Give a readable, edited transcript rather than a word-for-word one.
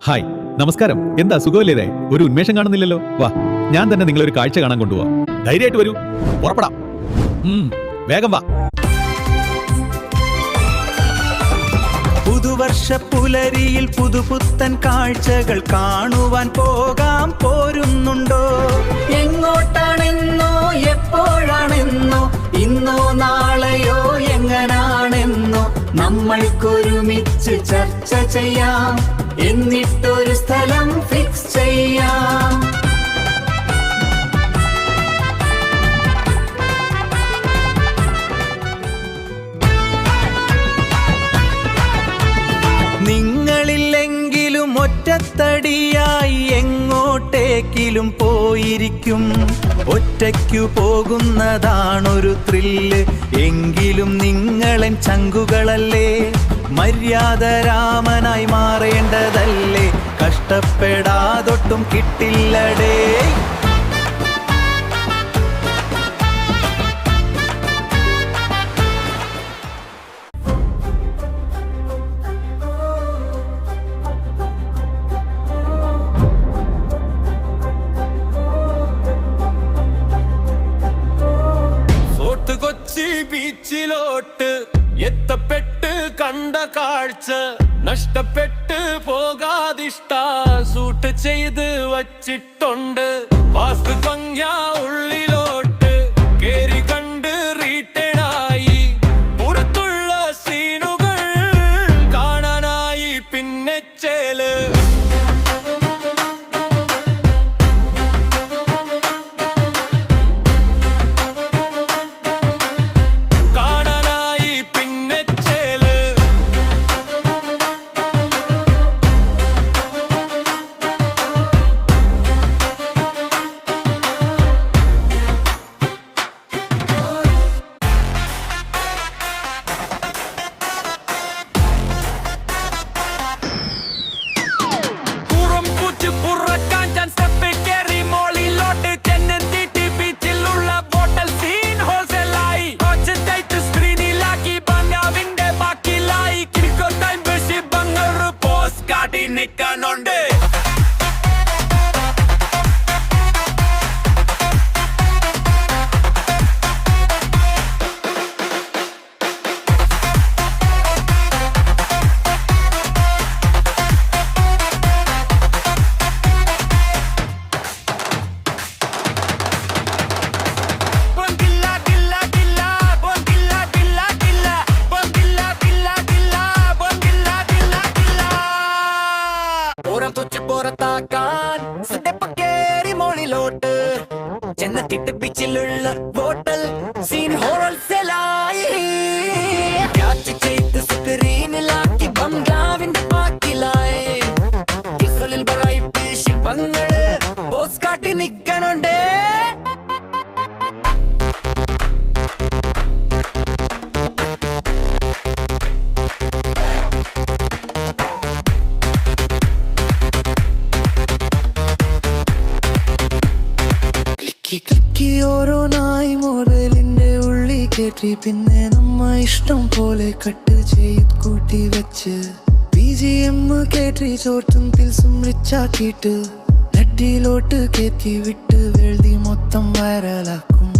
Hi, നമസ്കാരം. എന്താ സുഖമല്ലേ? ഒരു ഉന്മേഷം കാണുന്നില്ലല്ലോ. വാ, ഞാൻ തന്നെ നിങ്ങളൊരു കാഴ്ച കാണാൻ കൊണ്ടുപോവാ. ധൈര്യമായിട്ട് വരൂ, പുറപ്പെടാം. വേഗം വാ. പുതുവർഷ പുലരിയിൽ പുതുപുത്തൻ കാഴ്ചകൾ കാണുവാൻ പോകാം, പോരുന്നുണ്ടോ? എങ്ങോട്ടാണെന്നോ എപ്പോഴാണെന്നോ, ഇന്നോ നാളെയോ എങ്ങനാണെന്നോ നമ്മൾക്കൊരുമിച്ച് ചർച്ച ചെയ്യാം, എന്നിട്ടൊരു സ്ഥലം ഫിക്സ് ചെയ്യാം. നിങ്ങളില്ലെങ്കിലും ഒറ്റത്തടിയായി എങ്ങോട്ടേക്കിലും പോയിരിക്കും. ഒറ്റയ്ക്കു പോകുന്നതാണൊരു ത്രില്ല്, എങ്കിലും നിങ്ങളൻ ചങ്കുകളല്ലേ. മര്യാദ രാമനായി മാറേണ്ടതല്ലേ, കഷ്ടപ്പെടാതൊട്ടും കിട്ടില്ലടേ. കൊച്ചി ബീച്ചിലോട്ട് എത്തപ്പെട്ട് കണ്ട കാഴ്ച നഷ്ടപ്പെട്ട് പോകാതിഷ്ട സൂട്ട് ചെയ്ത് വച്ചിട്ടുണ്ട്. വാസ്തു ഭംഗ്യ ഉള്ളിലോട്ട് കേറി കണ്ട് റീറ്റേണായി, പുറത്തുള്ള സീനുകൾ കാണാനായി പിന്നെ ചേല്. നിക്കാനുണ്ട് പുറത്താക്കാൻ കേറി മോളിലോട്ട് ചെന്നെത്തിട്ട് ബീച്ചിലുള്ള ഹോട്ടൽ സീൻ ഹോൾസെയിലായി ക്യാച്ച് ചെയ്ത് സ്ക്രീനിലാക്കി ബംഗ്ലാവിന്റെ പാക്കിലായി ശിവങ്ങള് പോസ് കാട്ടി നിക്കണുണ്ടേ. ഓരോന്നായി മോഡലിന്റെ ഉള്ളി കയറ്റി, പിന്നെ നമ്മ ഇഷ്ടം പോലെ കട്ട് ചെയ്ത് കൂട്ടി വെച്ച് BGM കയറ്റി ചോട്ടും പിൽസും റിച്ചാക്കിയിട്ട് നെറ്റിയിലോട്ട് കയറ്റി വിട്ട് വെഴുതി മൊത്തം വൈറലാക്കും.